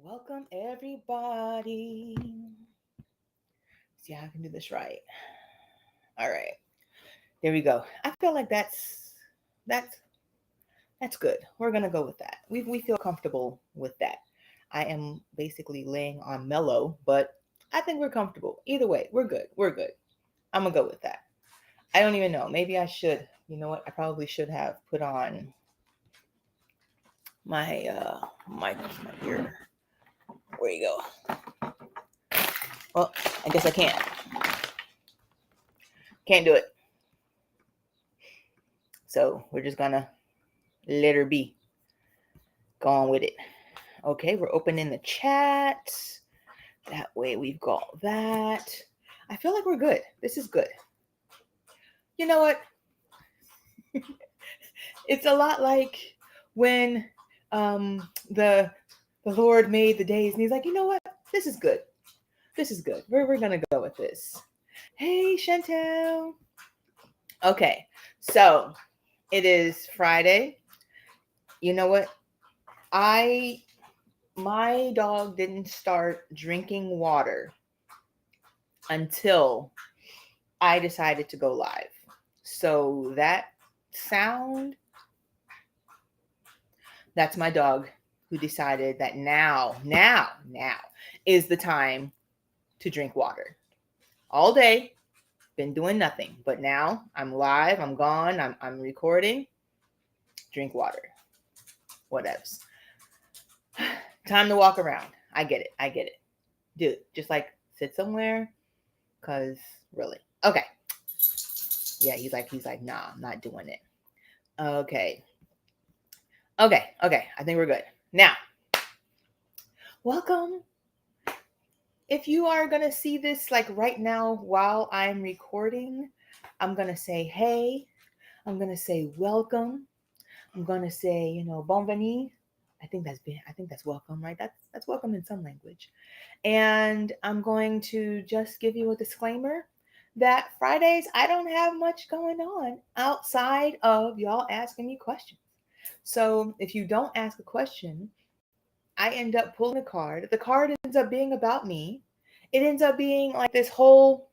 Welcome everybody. See how I can do this right. All right. There we go. I feel like that's that's good. We're gonna go with that. We feel comfortable with that. I am basically laying on mellow, but I think we're comfortable. Either way, we're good. We're good. I'm gonna go with that. I don't even know. Maybe I should. You know what? I probably should have put on my mic here. Where you go? Well, I guess I can't. Can't do it. So we're just gonna let her be. Go on with it. Okay, we're opening the chat. That way we've got that. I feel like we're good. This is good. You know what? It's a lot like when the Lord made the days and he's like, you know what? This is good. This is good. We're gonna go with this. Hey Chantel. Okay, so it is Friday. You know what? My dog didn't start drinking water until I decided to go live. So that sound, that's my dog who decided that now is the time to drink water. All day, been doing nothing, but now I'm live, I'm gone, I'm recording. Drink water. Whatevs. Time to walk around. I get it. Dude, just like sit somewhere, cause really. Okay. Yeah, he's like, nah, I'm not doing it. Okay. I think we're good. Now, welcome. If you are going to see this like right now while I'm recording, I'm going to say, hey, I'm going to say welcome. I'm going to say, bonvenue. I think that's welcome, right? That's welcome in some language. And I'm going to just give you a disclaimer that Fridays, I don't have much going on outside of y'all asking me questions. So if you don't ask a question, I end up pulling a card. The card ends up being about me. It ends up being like this whole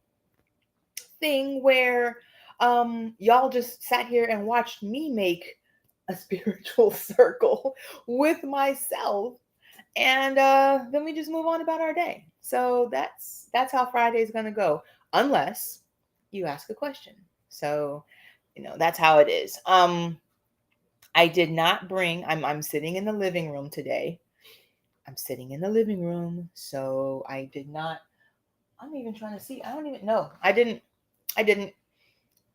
thing where y'all just sat here and watched me make a spiritual circle with myself, and then we just move on about our day. So that's how Friday is gonna go, unless you ask a question. So that's how it is. I did not bring. I'm sitting in the living room today. I'm sitting in the living room, so I did not. I'm even trying to see. I don't even know. I didn't.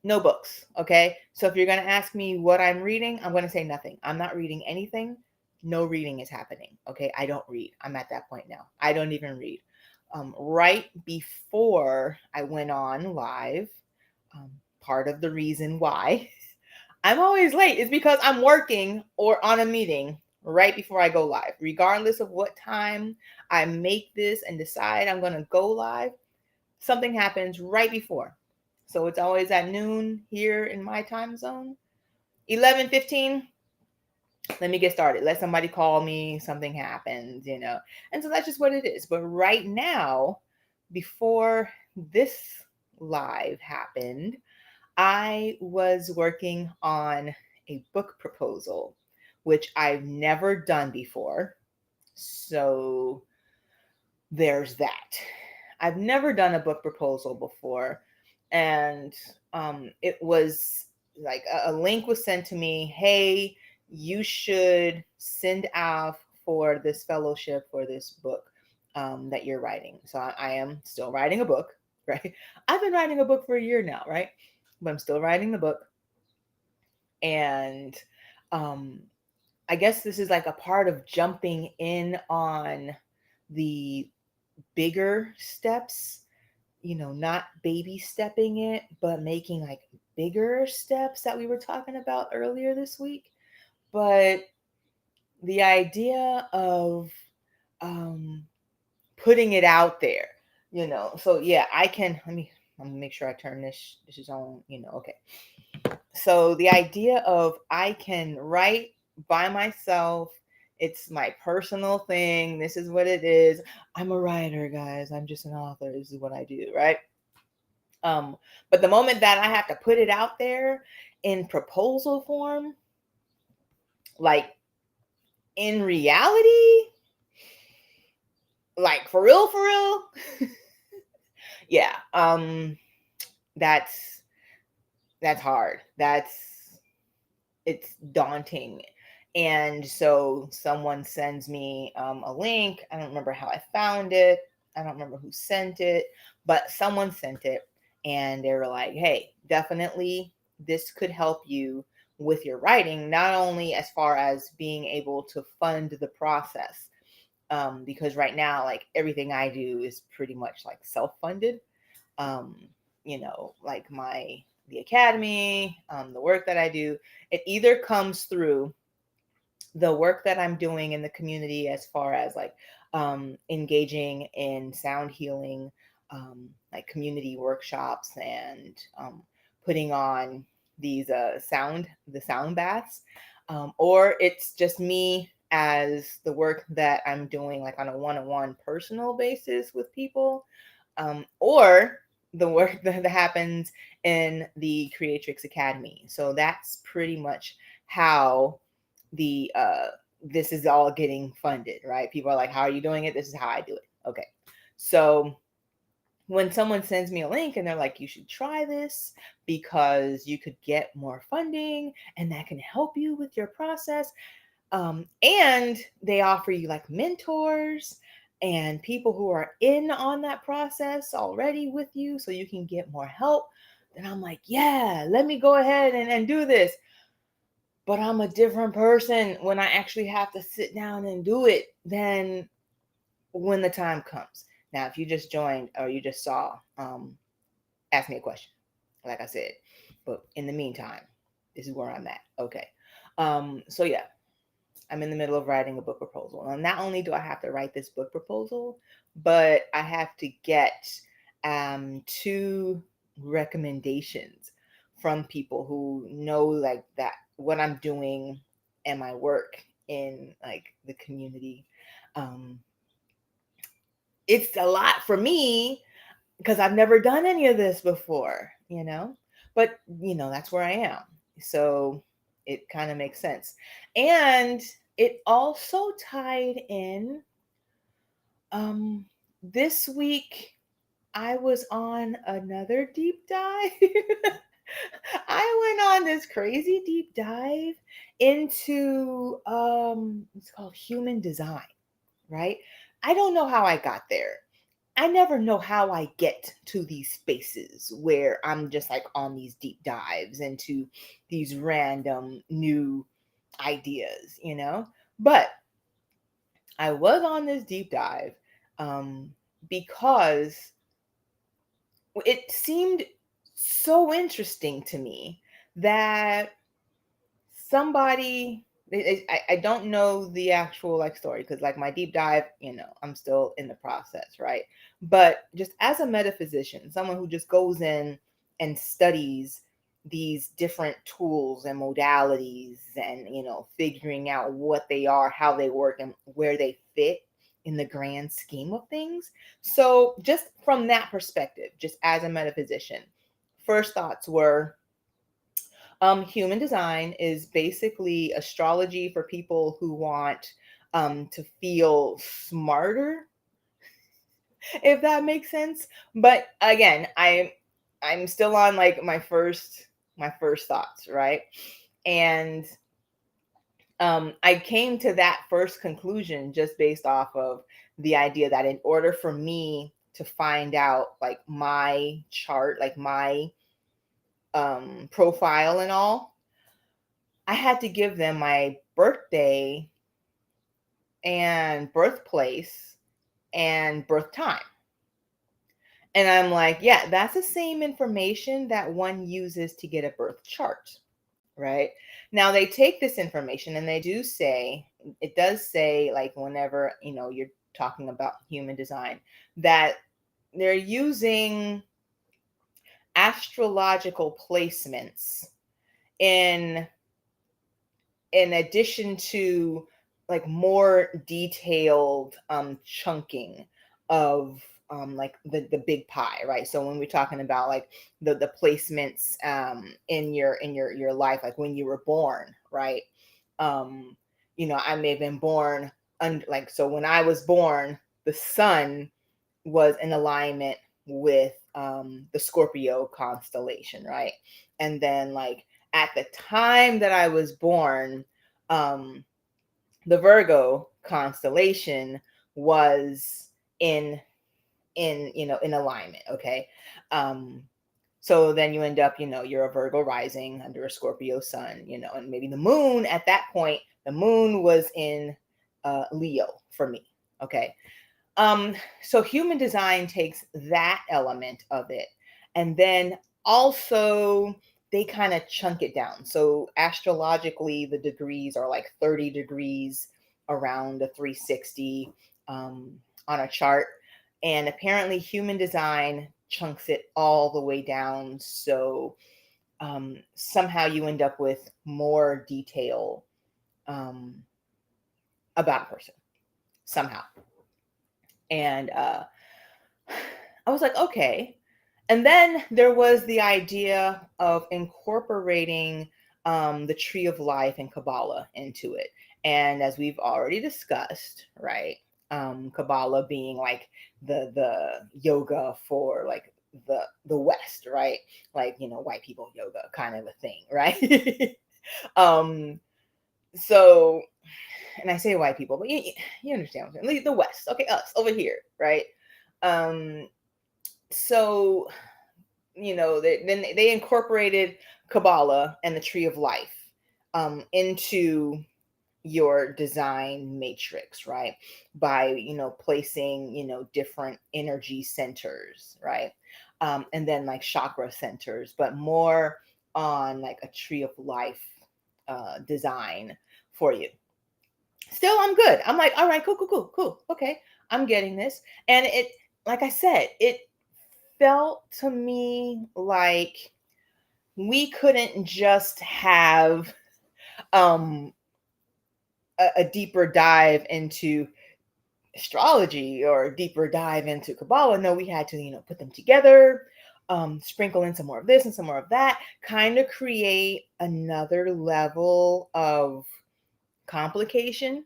No books. Okay. So if you're gonna ask me what I'm reading, I'm gonna say nothing. I'm not reading anything. No reading is happening. Okay. I don't read. I'm at that point now. I don't even read. Right before I went on live, part of the reason why I'm always late is because I'm working or on a meeting right before I go live. Regardless of what time I make this and decide I'm going to go live, something happens right before. So it's always at noon here in my time zone. 11:15, let me get started. Let somebody call me, something happens, And so that's just what it is. But right now, before this live happened, I was working on a book proposal, which I've never done before. So there's that. I've never done a book proposal before. And it was like a link was sent to me. Hey, you should send out for this fellowship for this book that you're writing. So I am still writing a book, right? I've been writing a book for a year now, right? But I'm still writing the book. And I guess this is like a part of jumping in on the bigger steps, not baby stepping it, but making like bigger steps that we were talking about earlier this week. But the idea of putting it out there, so yeah, let me make sure I turn this is on, okay. So the idea of I can write by myself It's my personal thing. This is what it is. I'm a writer, guys. I'm just an author. This is what I do, right? But the moment that I have to put it out there in proposal form, like in reality, like for real, yeah, that's hard. It's daunting. And so someone sends me a link. I don't remember how I found it. I don't remember who sent it, but someone sent it and they were like, hey, definitely this could help you with your writing, not only as far as being able to fund the process, because right now, like everything I do is pretty much like self-funded. Um, like the academy, the work that I do, it either comes through the work that I'm doing in the community as far as like engaging in sound healing, like community workshops and putting on these sound baths, or it's just me as the work that I'm doing like on a one-on-one personal basis with people, or the work that happens in the Creatrix Academy. So that's pretty much how the this is all getting funded, right? People are like, how are you doing it? This is how I do it. Okay. So when someone sends me a link and they're like, you should try this because you could get more funding and that can help you with your process. And they offer you like mentors and people who are in on that process already with you so you can get more help. Then I'm like, yeah, let me go ahead and do this. But I'm a different person when I actually have to sit down and do it than when the time comes. Now, if you just joined or you just saw, ask me a question, like I said. But in the meantime, this is where I'm at. Okay. So yeah, I'm in the middle of writing a book proposal. And not only do I have to write this book proposal, but I have to get 2 recommendations from people who know like that what I'm doing and my work in like the community. It's a lot for me because I've never done any of this before. But that's where I am. So it kind of makes sense. And it also tied in this week I was on another deep dive. I went on this crazy deep dive into it's called human design, right? I don't know how I got there. I never know how I get to these spaces where I'm just like on these deep dives into these random new ideas. But I was on this deep dive because it seemed so interesting to me that somebody I don't know the actual like story because like my deep dive, I'm still in the process, right? But just as a metaphysician, someone who just goes in and studies these different tools and modalities and figuring out what they are, how they work, and where they fit in the grand scheme of things. So just from that perspective, just as a metaphysician, first thoughts were human design is basically astrology for people who want to feel smarter, if that makes sense. But again, I'm still on like my first thoughts, right? And I came to that first conclusion just based off of the idea that in order for me to find out like my chart, like my profile and all, I had to give them my birthday and birthplace and birth time. And I'm like, yeah, that's the same information that one uses to get a birth chart, right? Now they take this information and it does say like whenever, you're talking about human design, that they're using astrological placements in addition to like more detailed chunking of like the big pie, right? So when we're talking about like the placements in your life, like when you were born, right? um I may have been born like, so when I was born, the sun was in alignment with the Scorpio constellation, right? And then like at the time that I was born, um the Virgo constellation was in alignment, okay? um so then you end up, you're a Virgo rising under a Scorpio sun, and maybe the moon at that point, the moon was in Leo for me, okay? So human design takes that element of it, and then also they kind of chunk it down. So astrologically, the degrees are like 30 degrees around a 360 on a chart. And apparently human design chunks it all the way down. So somehow you end up with more detail um, about a person somehow. And I was like, okay. And then there was the idea of incorporating the tree of life and Kabbalah into it. And as we've already discussed, right? Kabbalah being like the yoga for like the West, right? Like, white people yoga kind of a thing, right? um, so, and I say white people, but you understand what I'm saying. The West, okay, us over here, right? Um, so then they incorporated Kabbalah and the tree of life into your design matrix, right? By placing different energy centers, right? And then like chakra centers, but more on like a tree of life design for you. Still, I'm good. I'm like, all right, cool. Okay, I'm getting this. And it, like I said, it felt to me like we couldn't just have um a deeper dive into astrology or a deeper dive into Kabbalah. No, we had to, put them together, sprinkle in some more of this and some more of that, kind of create another level of complication.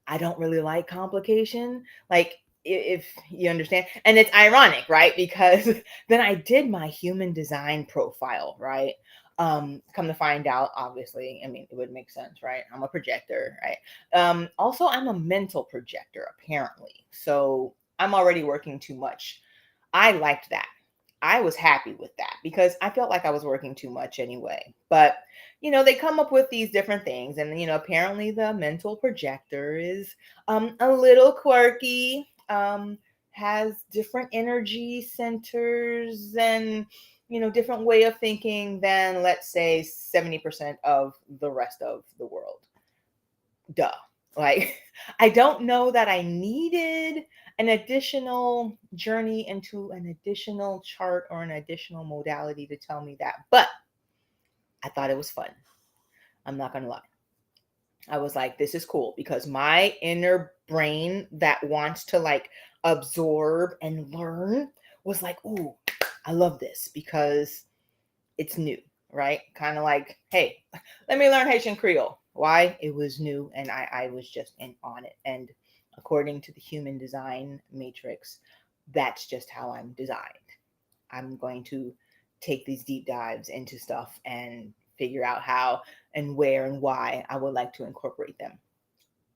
I don't really like complication. Like, if you understand. And it's ironic, right? Because then I did my human design profile, right? Come to find out, obviously, I mean, it would make sense, right? I'm a projector, right? Also, I'm a mental projector, apparently. So I'm already working too much. I liked that. I was happy with that because I felt like I was working too much anyway. But, they come up with these different things. And, apparently the mental projector is a little quirky, has different energy centers and, different way of thinking than, let's say, 70% of the rest of the world. Duh. Like, I don't know that I needed an additional journey into an additional chart or an additional modality to tell me that, but I thought it was fun. I'm not going to lie. I was like, this is cool because my inner brain that wants to like absorb and learn was like, ooh, I love this because it's new, right? Kind of like, hey, let me learn Haitian Creole. Why? It was new and I was just on it. And according to the human design matrix, that's just how I'm designed. I'm going to take these deep dives into stuff and figure out how and where and why I would like to incorporate them.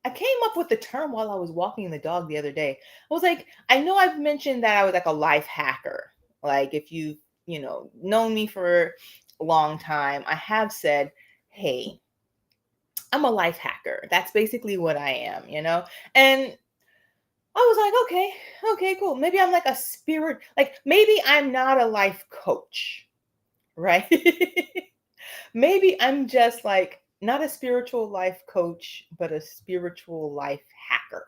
I came up with the term while I was walking the dog the other day. I was like, I know I've mentioned that I was like a life hacker. Like, if you've, known me for a long time, I have said, hey, I'm a life hacker. That's basically what I am, And I was like, okay, cool. Maybe I'm like a spirit, like maybe I'm not a life coach, right? Maybe I'm just like not a spiritual life coach, but a spiritual life hacker.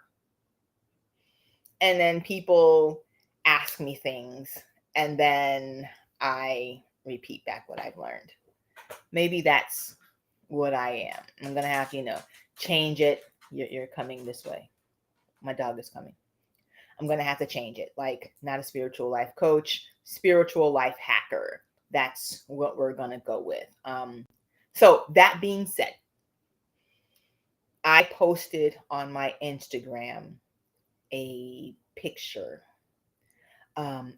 And then people ask me things and then I repeat back what I've learned. Maybe that's what I am. I'm going to have to, change it. You're coming this way. My dog is coming. I'm going to have to change it. Like, not a spiritual life coach, spiritual life hacker. That's what we're going to go with. So that being said, I posted on my Instagram a picture.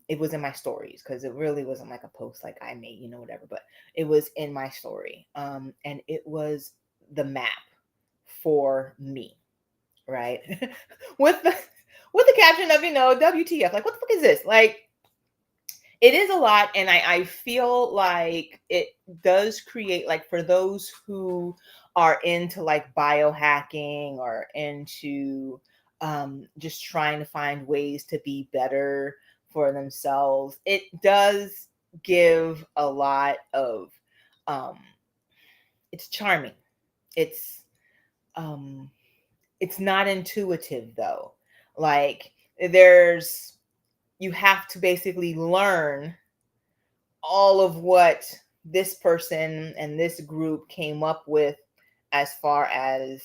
It was in my stories because it really wasn't like a post like I made, whatever, but it was in my story. And it was the map for me, right? with the caption of, WTF, like, what the fuck is this? Like, it is a lot, and I feel like it does create, like, for those who are into like biohacking or into just trying to find ways to be better for themselves, it does give a lot of it's charming. It's um it's not intuitive though. Like, you have to basically learn all of what this person and this group came up with as far as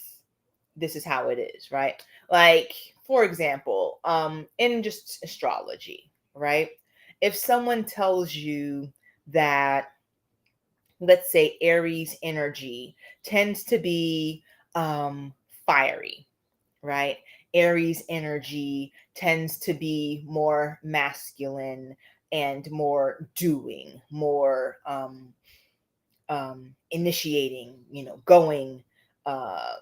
this is how it is, right? Like, for example, in just astrology, right? If someone tells you that, let's say, Aries energy tends to be fiery, right? Aries energy tends to be more masculine and more doing, more initiating, going, uh,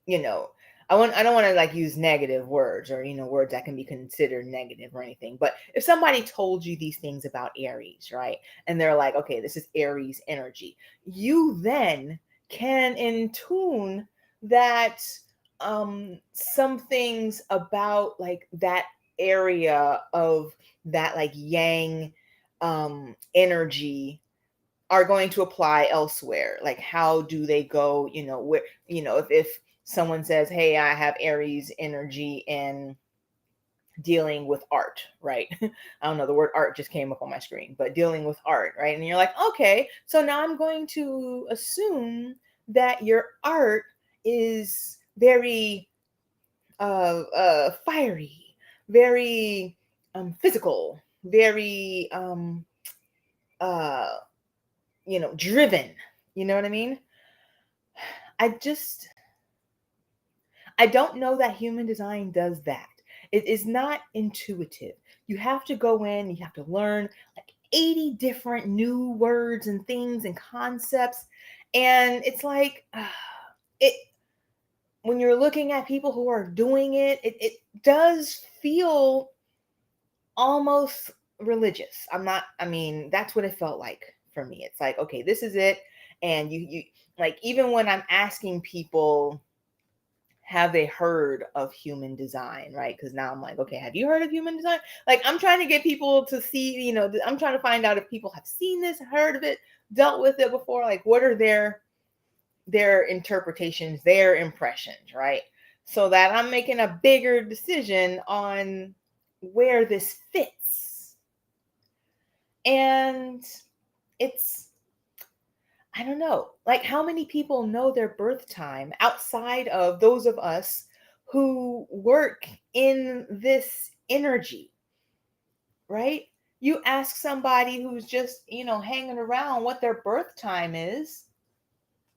you know, I don't want to like use negative words or, words that can be considered negative or anything. But if somebody told you these things about Aries, right? And they're like, okay, this is Aries energy, you then can in tune that some things about like that area of that like yang energy are going to apply elsewhere. Like, how do they go, where, if someone says, hey, I have Aries energy in dealing with art, right? I don't know, the word art just came up on my screen, but dealing with art, right? And you're like, okay, so now I'm going to assume that your art is very fiery, very physical, very uh driven. You know what I mean? I just, I don't know that human design does that. It is not intuitive. You have to go in, you have to learn like 80 different new words and things and concepts. And it's like, it, when you're looking at people who are doing it does feel almost religious. I mean, that's what it felt like for me. It's like, okay, this is it. And you like, even when I'm asking people, have they heard of human design, right? Because now I'm like, okay, have you heard of human design? Like, I'm trying to get people to see, I'm trying to find out if people have seen this, heard of it, dealt with it before. Like, what are their interpretations, their impressions, right? So that I'm making a bigger decision on where this fits. And it's, I don't know, like, how many people know their birth time outside of those of us who work in this energy, right? You ask somebody who's just, hanging around what their birth time is.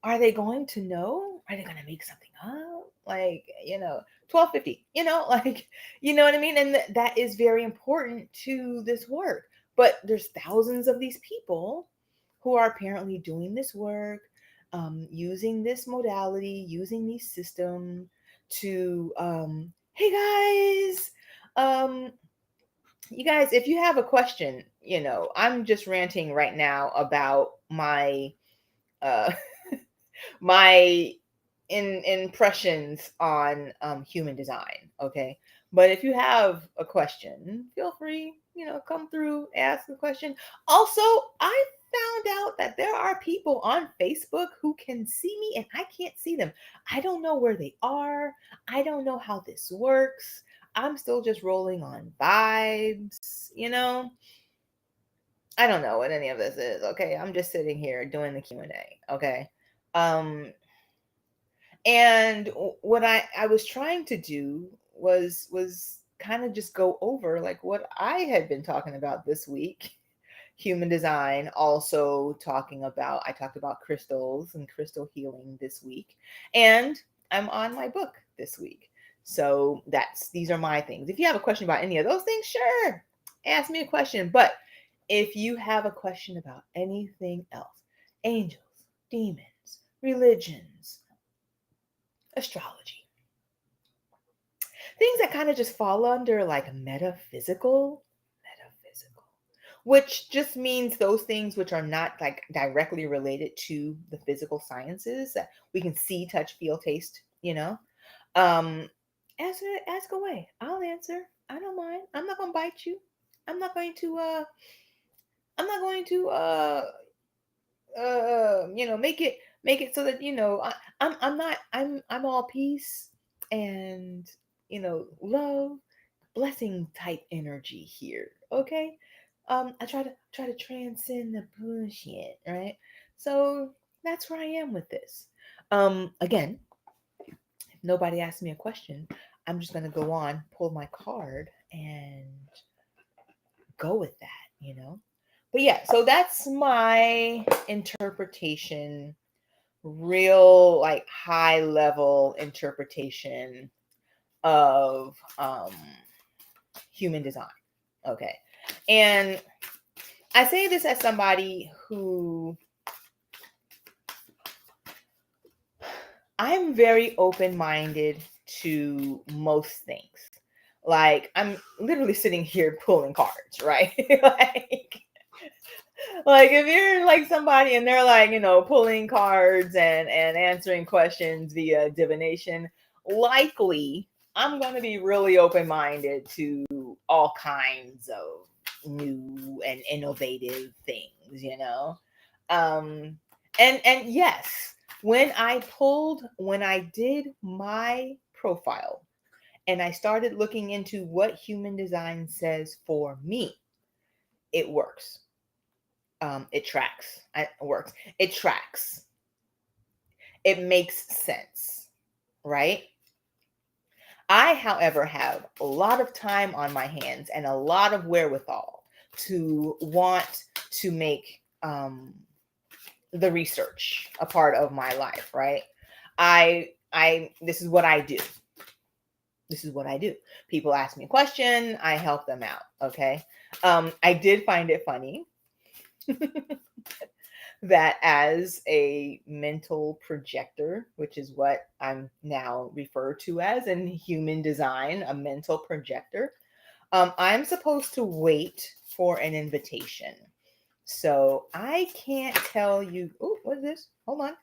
Are they going to know? Are they going to make something up? Like, 1250, like, you know what I mean? And that is very important to this work. But there's thousands of these people who are apparently doing this work, using this modality, using these systems to, hey guys, you guys, if you have a question, I'm just ranting right now about my, uh, my impressions on human design. Okay. But if you have a question, feel free, come through, ask a question. Also, I found out that there are people on Facebook who can see me and I can't see them. I don't know where they are. I don't know how this works. I'm still just rolling on vibes, I don't know what any of this is. Okay, I'm just sitting here doing the Q&A. Okay, um, and what I was trying to do was kind of just go over like what I had been talking about this week. Human design, also I talked about crystals and crystal healing this week, and I'm on my book this week. So these are my things. If you have a question about any of those things, sure, ask me a question. But if you have a question about anything else, angels, demons, religions, astrology, things that kind of just fall under like metaphysical, which just means those things which are not like directly related to the physical sciences that we can see, touch, feel, taste, um ask away. I'll answer. I don't mind. I'm not gonna bite you. I'm not going to I'm not going to make it so that I'm all peace and love, blessing type energy here. Okay. I try to transcend the bullshit, right? So that's where I am with this. Again, if nobody asks me a question, I'm just gonna go on, pull my card, and go with that. But yeah, so that's my interpretation, real like high level interpretation of human design. Okay. And I say this as somebody who I'm very open-minded to most things. Like I'm literally sitting here pulling cards, right? like if you're like somebody and they're like, pulling cards and answering questions via divination, likely I'm going to be really open-minded to all kinds of new and innovative things. And yes, when I did my profile and I started looking into what human design says for me, it works. It tracks. It works. It tracks. It makes sense, right? I, however, have a lot of time on my hands and a lot of wherewithal to want to make the research a part of my life, right? This is what I do. This is what I do. People ask me a question, I help them out. Okay. I did find it funny that as a mental projector, which is what I'm now referred to as in human design, a mental projector, I'm supposed to wait for an invitation. So I can't tell you. Oh, what is this? Hold on.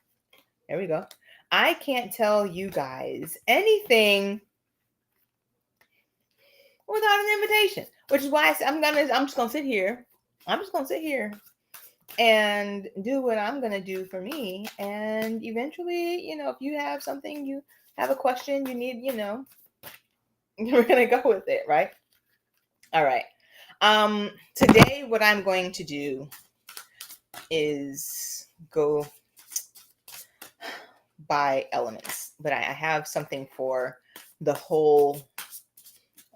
There we go. I can't tell you guys anything without an invitation, which is why I'm just gonna sit here. I'm just gonna sit here and do what I'm gonna do for me. And eventually, if you have something, you have a question, you need, we're gonna go with it, right? All right. Today, what I'm going to do is go by elements, but I have something for the whole.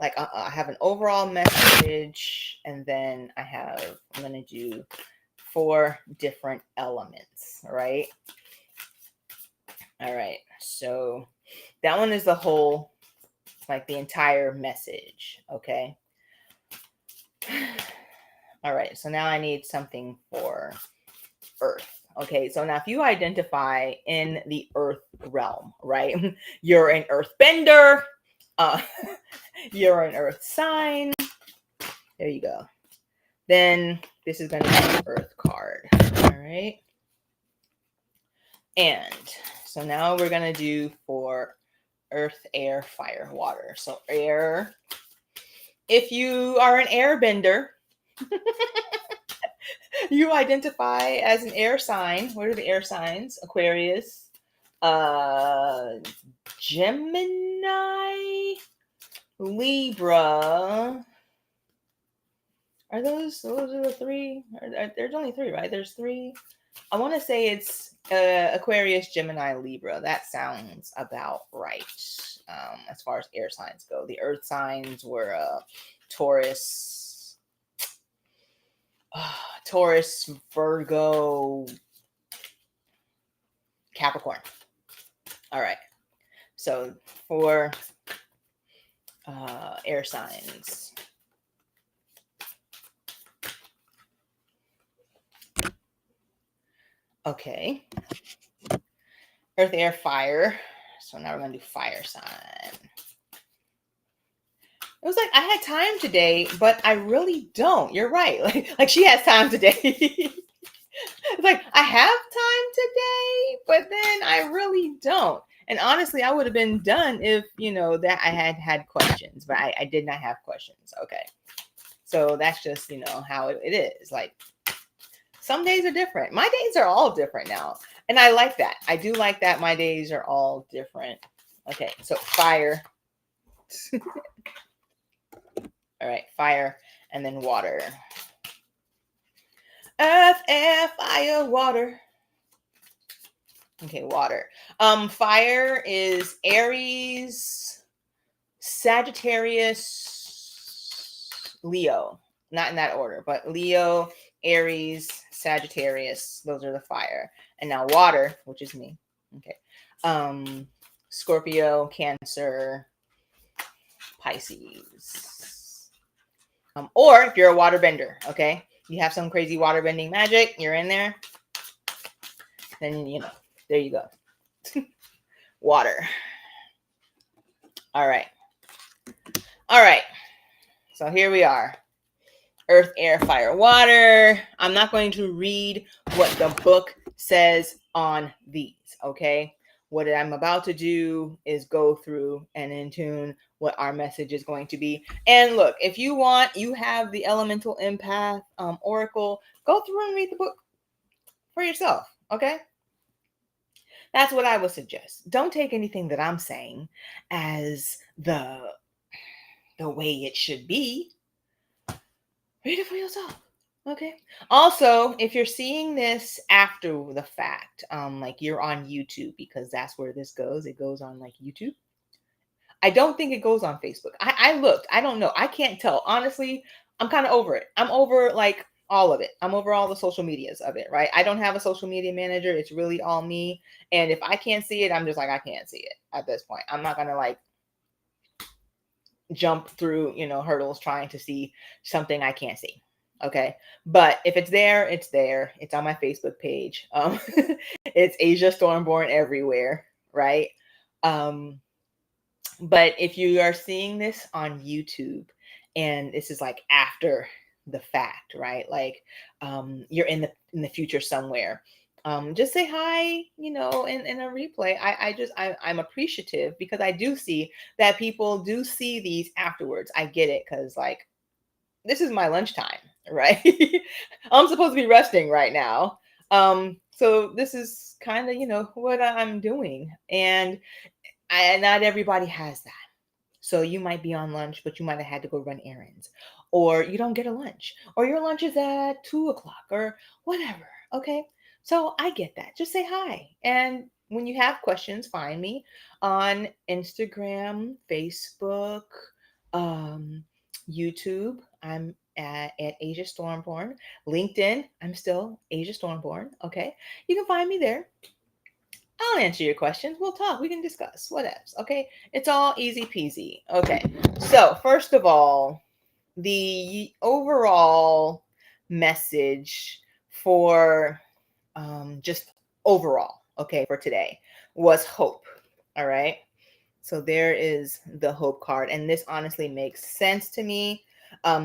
Like I have an overall message, and then I'm going to do 4 different elements, right? All right. So that one is the whole, like the entire message. Okay. All right. So now I need something for Earth. Okay. So now if you identify in the Earth realm, right? You're an earthbender. You're an Earth sign. There you go. Then this is going to be an Earth card. All right. And so now we're going to do for Earth, air, fire, water. So air. If you are an airbender, you identify as an air sign. What are the air signs? Aquarius, Gemini, Libra, Are those are the three? There's only three, right? There's three. I want to say it's Aquarius, Gemini, Libra. That sounds about right. As far as air signs go, the earth signs were Taurus, Taurus, Virgo, Capricorn. All right. So for air signs. Okay. Earth, air, fire. So now we're going to do fire sign. It was like I had time today, but I really don't. You're right. Like she has time today. It's like I have time today, but then I really don't. And honestly, I would have been done if, that I had questions, but I did not have questions. Okay. So that's just, how it is. Like some days are different. My days are all different now. And I like that. I do like that my days are all different. Okay. So fire. All right. Fire and then water. Earth, air, fire, water. Okay, water. Fire is Aries, Sagittarius, Leo. Not in that order, but Leo, Aries, Sagittarius. Those are the fire. And now water, which is me. Okay. Scorpio, Cancer, Pisces. Or if you're a water bender, okay? You have some crazy water bending magic, you're in there. Then, there you go. Water. All right. So here we are. Earth, air, fire, water. I'm not going to read what the book says on these, okay? What I'm about to do is go through and in tune what our message is going to be. And look, if you want, you have the Elemental Empath Oracle. Go through and read the book for yourself, okay? That's what I would suggest. Don't take anything that I'm saying as the way it should be. Read it for yourself. Okay. Also, if you're seeing this after the fact, like you're on YouTube, because that's where this goes. It goes on like YouTube. I don't think it goes on Facebook. I looked. I don't know. I can't tell. Honestly, I'm kind of over it. I'm over like all of it. I'm over all the social medias of it, right? I don't have a social media manager. It's really all me. And if I can't see it, I'm just like, I can't see it at this point. I'm not going to like jump through, hurdles trying to see something I can't see. Okay. But if it's there, it's there. It's on my Facebook page. It's Asia Stormborn everywhere. Right. But if you are seeing this on YouTube and this is like after the fact, right? Like you're in the future somewhere. Just say hi, in a replay. I'm appreciative because I do see that people do see these afterwards. I get it because like this is my lunchtime, right? I'm supposed to be resting right now. So this is kind of, what I'm doing. And not everybody has that. So you might be on lunch, but you might have had to go run errands, or you don't get a lunch, or your lunch is at 2:00 or whatever. Okay. So I get that. Just say hi. And when you have questions, find me on Instagram, Facebook, YouTube. I'm at Asia Stormborn. LinkedIn, I'm still Asia Stormborn. Okay. You can find me there. I'll answer your questions. We'll talk. We can discuss. What else? Okay. It's all easy peasy. Okay. So, first of all, the overall message for just overall, okay, for today was hope. All right. So, there is the hope card. And this honestly makes sense to me.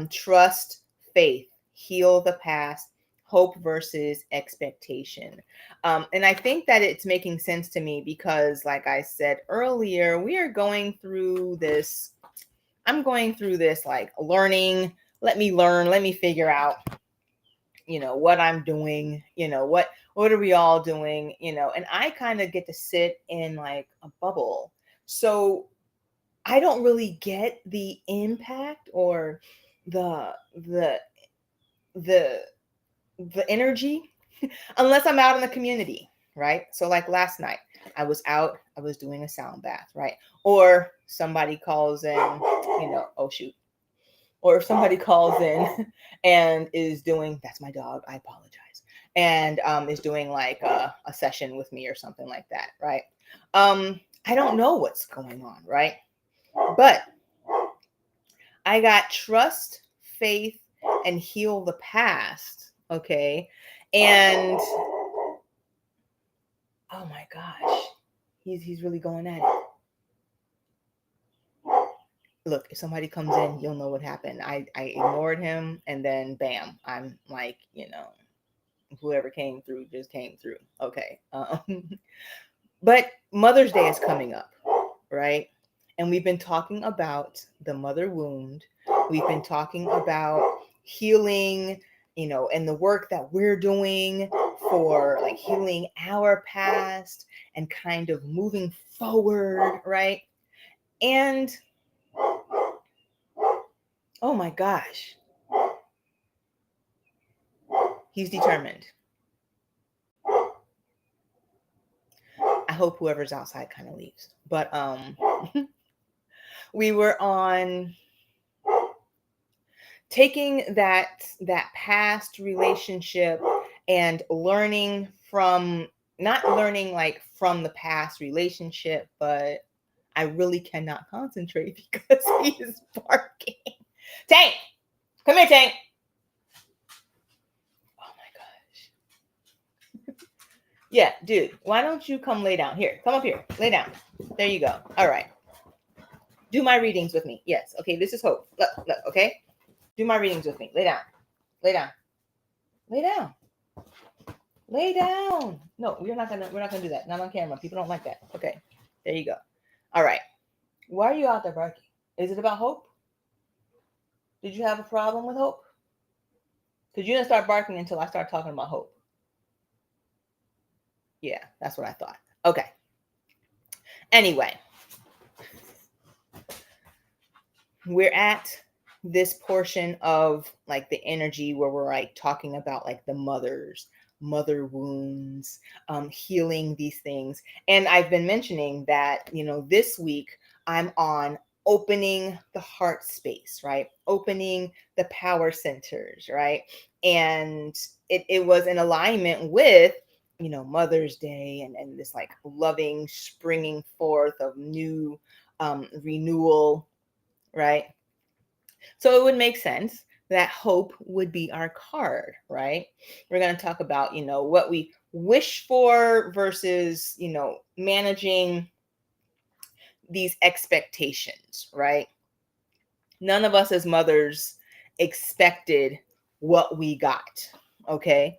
Trust, faith, heal the past, hope versus expectation. And I think that it's making sense to me because, like I said earlier, we are going through this. I'm going through this like learning. Let me learn. Let me figure out, what I'm doing. What are we all doing? And I kind of get to sit in like a bubble. So I don't really get the impact or the the energy unless I'm out in the community, right? So like last night, I was out, I was doing a sound bath, right? Or somebody calls in, oh shoot. Or if somebody calls in and is doing, that's my dog, I apologize, and is doing like a session with me or something like that, right? I don't know what's going on, right? But I got trust, faith, and heal the past, okay? And oh my gosh, he's really going at it. Look, if somebody comes in, you'll know what happened. I ignored him, and then bam, I'm like, whoever came through just came through. Okay. But Mother's Day is coming up, right? And we've been talking about the mother wound. We've been talking about healing, and the work that we're doing for like healing our past and kind of moving forward, right? And oh my gosh, he's determined. I hope whoever's outside kind of leaves. But we were on taking that past relationship and learning from, not learning like from the past relationship, but I really cannot concentrate because he is barking. Tank, come here, Tank. Oh my gosh. Yeah, dude, why don't you come lay down? Here, come up here, lay down. There you go. All right. Do my readings with me. Yes. Okay, this is Hope. Look, okay? Do my readings with me. Lay down. Lay down. Lay down. Lay down. No, we're not gonna do that. Not on camera. People don't like that. Okay. There you go. All right. Why are you out there barking? Is it about Hope? Did you have a problem with Hope? Because you didn't start barking until I started talking about Hope. Yeah, that's what I thought. Okay. Anyway, we're at this portion of like the energy where we're like talking about like the mother wounds, healing these things. And I've been mentioning that, this week I'm on opening the heart space, right? Opening the power centers, right? And it was in alignment with, Mother's Day and this like loving springing forth of new renewal, right? So it would make sense that hope would be our card, right? We're going to talk about, what we wish for versus, managing these expectations, right? None of us as mothers expected what we got, okay?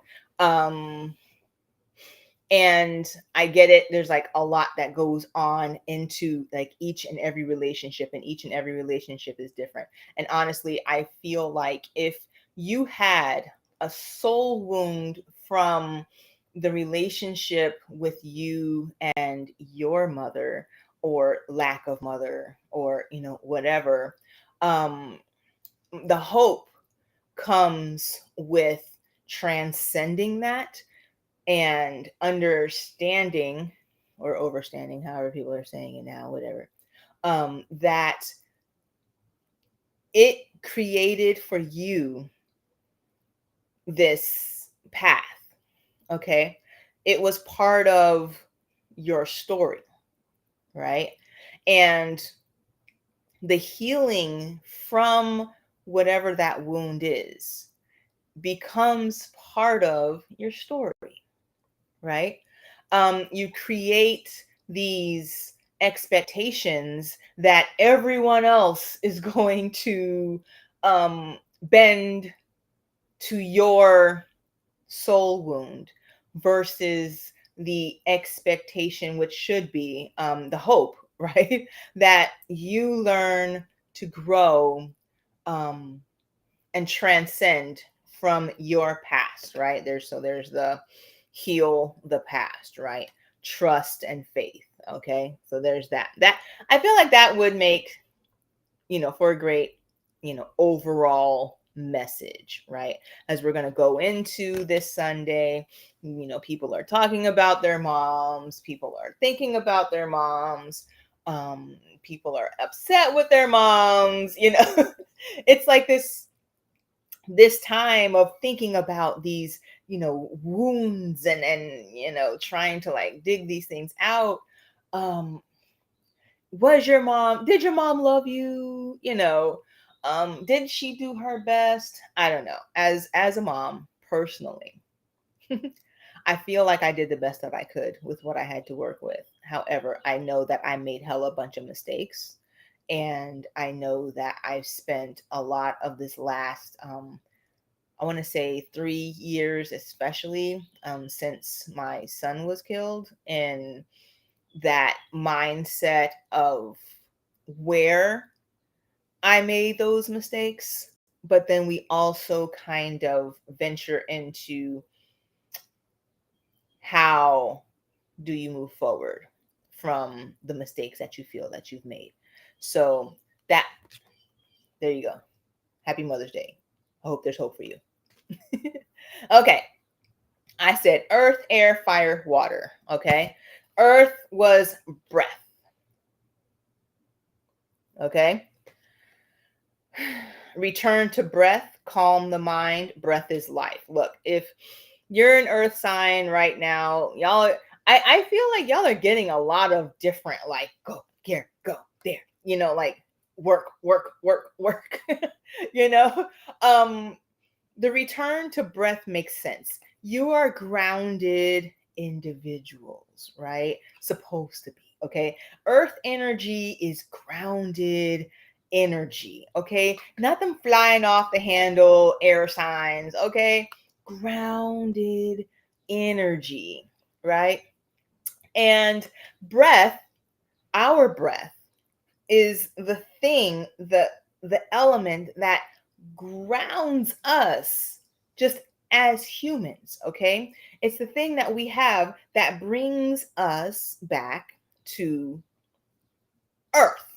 And I get it. There's like a lot that goes on into like each and every relationship, and each and every relationship is different. And honestly, I feel like if you had a soul wound from the relationship with you and your mother, or lack of mother, or, whatever, the hope comes with transcending that and understanding, or overstanding, however people are saying it now, whatever, that it created for you this path, okay? It was part of your story, right? And the healing from whatever that wound is becomes part of your story, right? You create these expectations that everyone else is going to bend to your soul wound versus the expectation, which should be the hope, right? That you learn to grow and transcend from your past, right? There's the heal the past, right? Trust and faith. Okay. So there's that. That I feel like that would make, for a great, overall message, right? As we're going to go into this Sunday, people are talking about their moms, people are thinking about their moms, people are upset with their moms, it's like this time of thinking about these wounds and trying to like dig these things out. Did your mom love you? Did she do her best? I don't know. As a mom personally, I feel like I did the best that I could with what I had to work with. However, I know that I made hella bunch of mistakes, and I know that I've spent a lot of this last I want to say 3 years, especially since my son was killed, and that mindset of where I made those mistakes. But then we also kind of venture into how do you move forward from the mistakes that you feel that you've made. So that, there you go. Happy Mother's Day. I hope there's hope for you. Okay. I said earth, air, fire, water. Okay. Earth was breath. Okay. Return to breath, calm the mind. Breath is life. Look, if you're an earth sign right now, y'all, I feel like y'all are getting a lot of different, like, go here, go there, like work, work, work, work, the return to breath makes sense. You are grounded individuals, right? Supposed to be, okay? Earth energy is grounded energy, okay? Not them flying off the handle air signs, okay? Grounded energy, right? And breath, our breath, is the thing, the element that grounds us just as humans, okay? It's the thing that we have that brings us back to earth,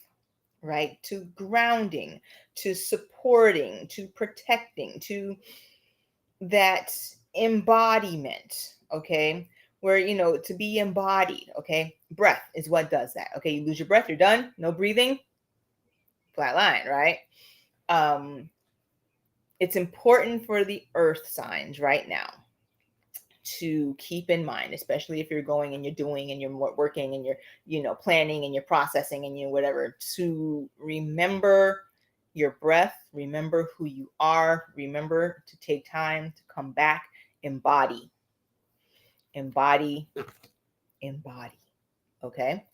right? To grounding, to supporting, to protecting, to that embodiment, okay? Where, to be embodied, okay? Breath is what does that, okay? You lose your breath, you're done, no breathing, flat line, right? It's important for the earth signs right now to keep in mind, especially if you're going and you're doing and you're working and you're planning and you're processing and whatever, to remember your breath, remember who you are, remember to take time to come back, embody, okay?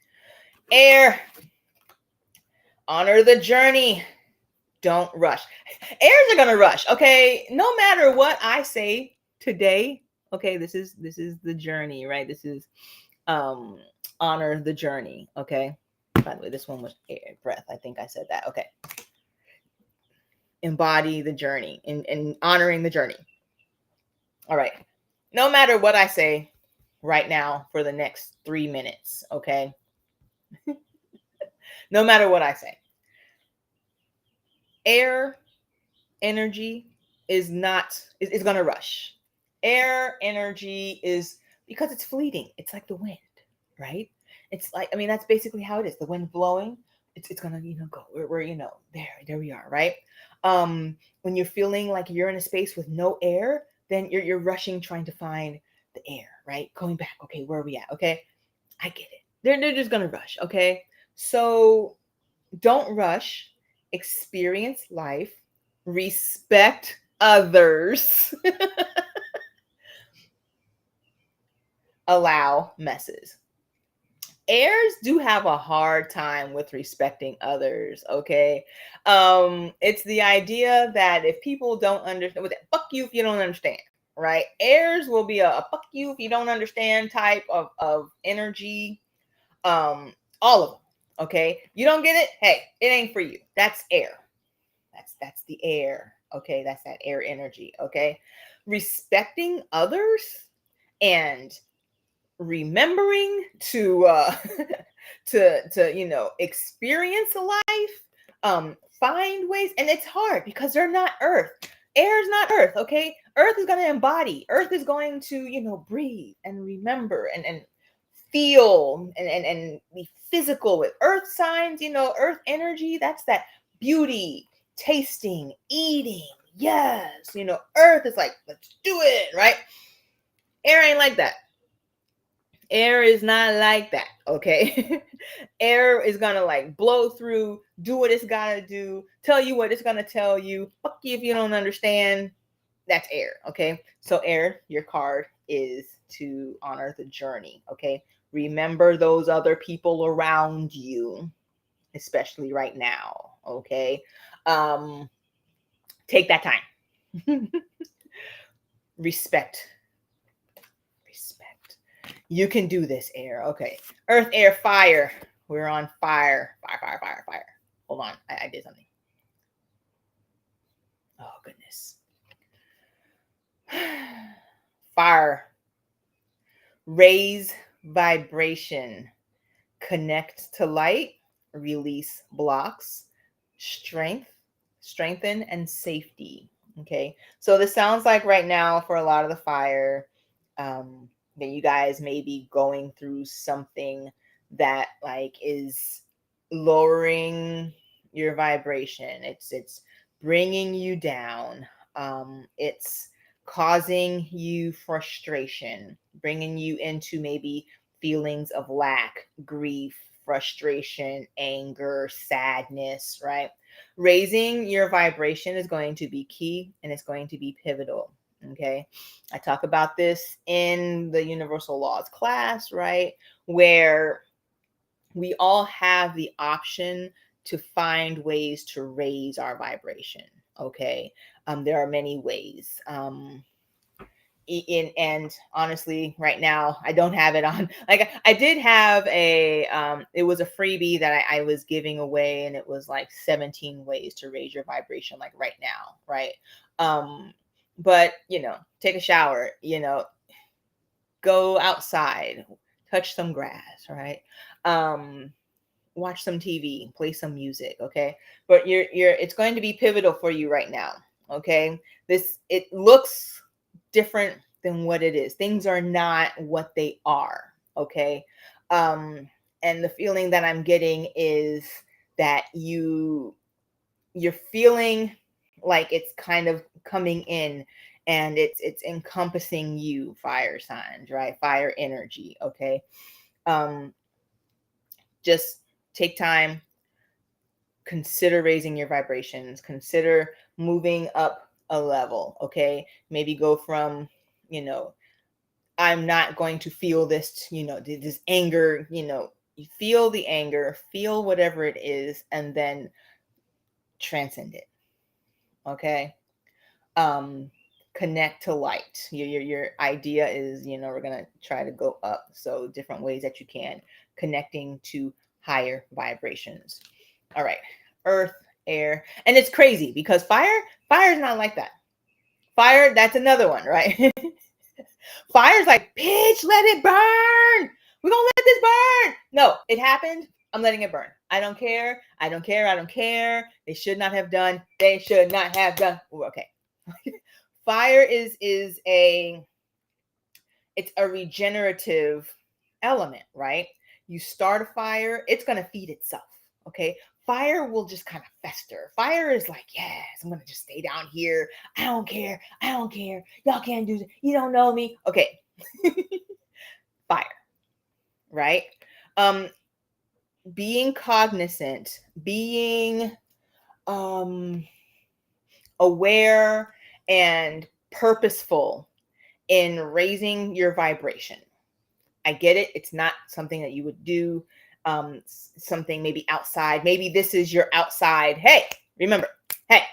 Air, honor the journey, don't rush. Airs are gonna rush, okay? No matter what I say today, okay, this is the journey, right? This is honor the journey, okay? By the way, this one was air, breath. I think I said that. Okay. Embody the journey and honoring the journey. All right. No matter what I say right now for the next 3 minutes, okay? No matter what I say. Air energy is going to rush. Air energy is, because it's fleeting. It's like the wind, right? It's like, that's basically how it is. The wind blowing, it's going to, go. We're there we are, right? When you're feeling like you're in a space with no air, then you're rushing, trying to find the air, right? Going back, okay, where are we at? Okay, I get it. They're just going to rush, okay? So don't rush. Experience life. Respect others. Allow messes. Airs do have a hard time with respecting others, okay? It's the idea that if people don't understand, fuck you if you don't understand, right? Airs will be a fuck you if you don't understand type of energy. All of them, okay? You don't get it? Hey, it ain't for you. That's air. That's the air, okay? That's that air energy, okay? Respecting others and remembering to to experience life, find ways, and it's hard because they're not earth. Air is not earth, okay? Earth is going to embody. Earth is going to, breathe and remember and feel and be physical with earth signs, earth energy. That's that beauty, tasting, eating. Yes, earth is like, let's do it, right? Air ain't like that. Air is not like that, okay? Air is gonna like blow through, do what it's gotta do, tell you what it's gonna tell you. Fuck you if you don't understand. That's air, okay? So air, your card is to honor the journey, okay? Remember those other people around you, especially right now, okay? Take that time. Respect. You can do this, air. Okay. Earth, air, fire. We're on fire. Fire. Hold on. I did something. Oh, goodness. Fire. Raise vibration. Connect to light. Release blocks. Strengthen, and safety. Okay. So this sounds like right now for a lot of the fire, that you guys may be going through something that like is lowering your vibration. It's bringing you down. It's causing you frustration, bringing you into maybe feelings of lack, grief, frustration, anger, sadness, right? Raising your vibration is going to be key and it's going to be pivotal. Okay. I talk about this in the universal laws class, right? Where we all have the option to find ways to raise our vibration. Okay. There are many ways. And honestly, right now I don't have it on. Like I did have it was a freebie that I was giving away, and it was like 17 ways to raise your vibration, like right now, right? But take a shower, go outside, touch some grass, right? Watch some TV, play some music, okay? But it's going to be pivotal for you right now, okay? It looks different than what it is. Things are not what they are, okay? And the feeling that I'm getting is that you're feeling like it's kind of coming in and it's encompassing you, fire signs, right? Fire energy, okay? Just take time, consider raising your vibrations, consider moving up a level, okay? Maybe go from, I'm not going to feel this, this anger, you feel the anger, feel whatever it is, and then transcend it, okay? Connect to light. Your idea is, we're going to try to go up. So different ways that you can, connecting to higher vibrations. All right. Earth, air. And it's crazy because fire is not like that. Fire, that's another one, right? Fire's like, bitch, let it burn. We're going to let this burn. No, it happened. I'm letting it burn. I don't care. They should not have done. Ooh, okay. Fire is it's a regenerative element, right? You start a fire, it's going to feed itself, okay? Fire will just kind of fester. Fire is like, yes, I'm going to just stay down here. I don't care. Y'all can't do this. You don't know me. Okay. Fire, right? Being cognizant, being aware and purposeful in raising your vibration. I get it. It's not something that you would do, something maybe outside. Maybe this is your outside. Hey, remember, hey,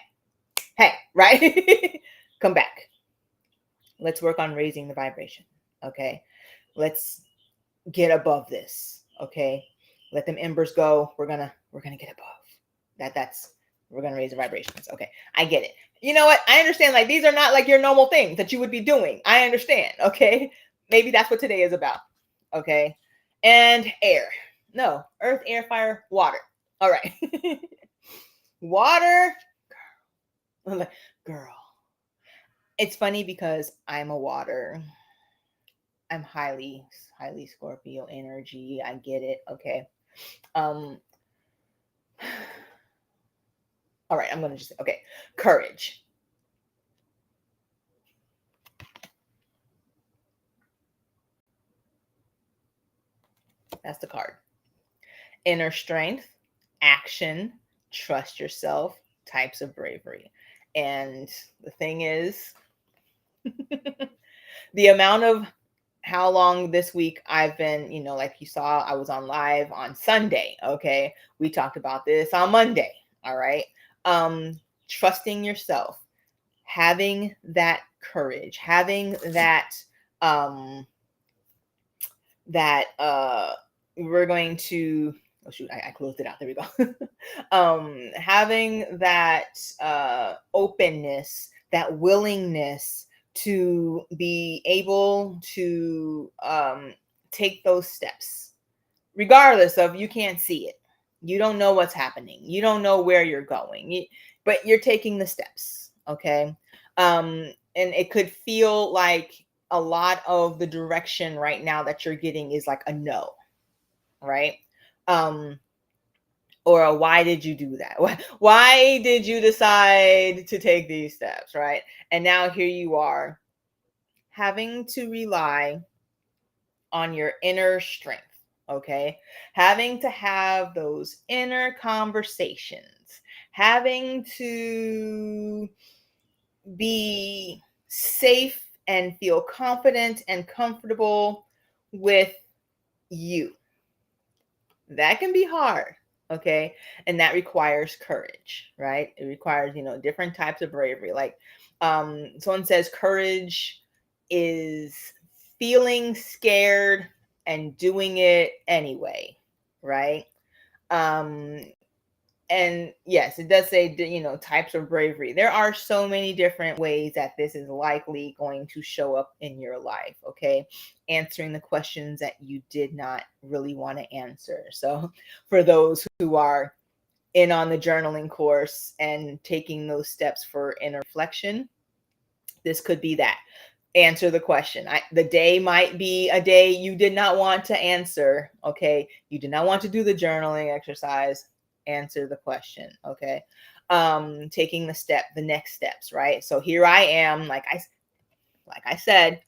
right? Come back. Let's work on raising the vibration. Okay. Let's get above this. Okay. Let them embers go. We're gonna get above. We're gonna raise the vibrations. Okay. I get it. You know what? I understand, like, these are not like your normal things that you would be doing. I understand. Okay. Maybe that's what today is about. Okay. And air. No, earth, air, fire, water. All right. Water. Girl. It's funny because I'm a water. I'm highly Scorpio energy. I get it. Okay. Um all right, I'm going to just say, okay, courage. That's the card. Inner strength, action, trust yourself, types of bravery. And the thing is, the amount of how long this week I've been, like you saw, I was on live on Sunday. Okay. We talked about this on Monday. All right. Trusting yourself, having that courage, having that, um, that we're going to, oh shoot, I closed it out. There we go. Having that openness, that willingness to be able to take those steps, regardless of, you can't see it. You don't know what's happening. You don't know where you're going, but you're taking the steps. Okay. And it could feel like a lot of the direction right now that you're getting is like a no, right? Or a, why did you do that? Why did you decide to take these steps, right? And now here you are having to rely on your inner strength, okay? Having to have those inner conversations, having to be safe and feel confident and comfortable with you. That can be hard, okay? And that requires courage, right? It requires, different types of bravery. Like someone says courage is feeling scared and doing it anyway, right? Um and yes, it does say, types of bravery. There are so many different ways that this is likely going to show up in your life. Okay. Answering the questions that you did not really want to answer. So for those who are in on the journaling course and taking those steps for inner reflection, this could be that. Answer the question. The day might be a day you did not want to answer. Okay. You did not want to do the journaling exercise. Answer the question. Okay. Taking the next steps, right? So here I am, like I said,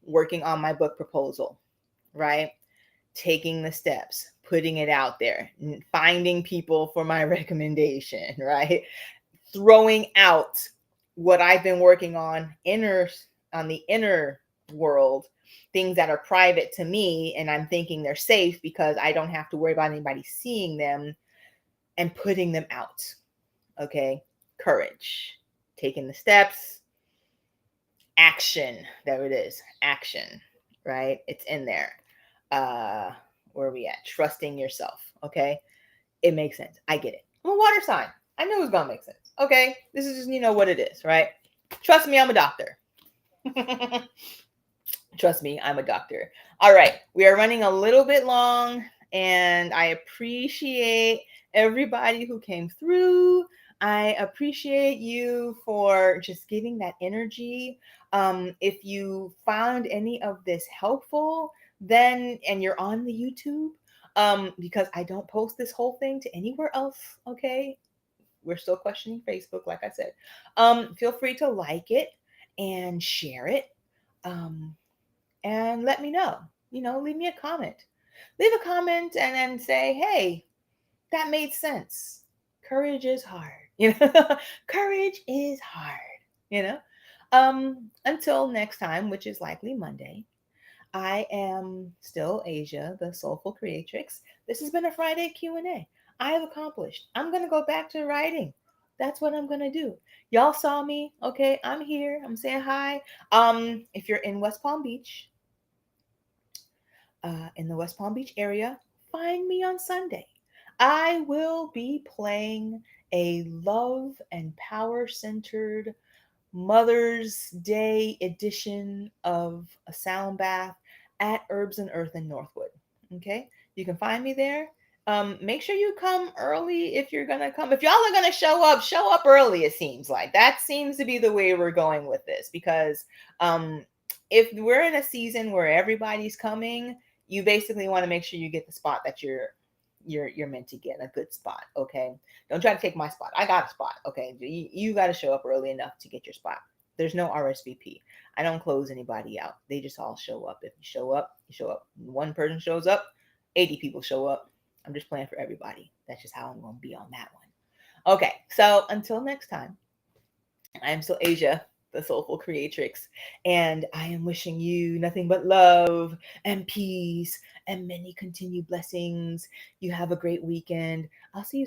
working on my book proposal, right? Taking the steps, putting it out there, finding people for my recommendation, right? Throwing out what I've been working on the inner world, things that are private to me, and I'm thinking they're safe because I don't have to worry about anybody seeing them, and putting them out. Okay. Courage, taking the steps, action. There it is. Action, right? It's in there. Where are we at? Trusting yourself. Okay. It makes sense. I get it. I'm a water sign. I knew it was gonna make sense. Okay. This is just, what it is, right? Trust me, I'm a doctor. Trust me, I'm a doctor. All right. We are running a little bit long, and I appreciate everybody who came through. I appreciate you for just giving that energy. If you found any of this helpful, then, and you're on the YouTube, because I don't post this whole thing to anywhere else, okay? We're still questioning Facebook, like I said. Feel free to like it and share it. And let me know. Leave me a comment. Leave a comment and then say, hey, that made sense. Courage is hard. Courage is hard. Until next time, which is likely Monday, I am still Asia, the soulful creatrix. This has been a Friday Q&A. I have accomplished. I'm going to go back to writing. That's what I'm going to do. Y'all saw me. Okay, I'm here. I'm saying hi. If you're in West Palm Beach, in the West Palm Beach area, find me on Sunday. I will be playing a love and power centered Mother's Day edition of a sound bath at Herbs and Earth in Northwood. Okay, you can find me there. Make sure you come early if you're gonna come. If y'all are gonna show up early. It seems like that seems to be the way we're going with this, because um, if we're in a season where everybody's coming, you basically want to make sure you get the spot that you're meant to get, a good spot. Okay, don't try to take my spot. I got a spot. Okay, you got to show up early enough to get your spot. There's no RSVP. I don't close anybody out. They just all show up. If you show up, you show up. One person shows up, 80 people show up. I'm just playing for everybody. That's just how I'm going to be on that one. Okay, so until next time, I'm still Asia, the soulful creatrix, and I am wishing you nothing but love and peace and many continued blessings. You have a great weekend. I'll see you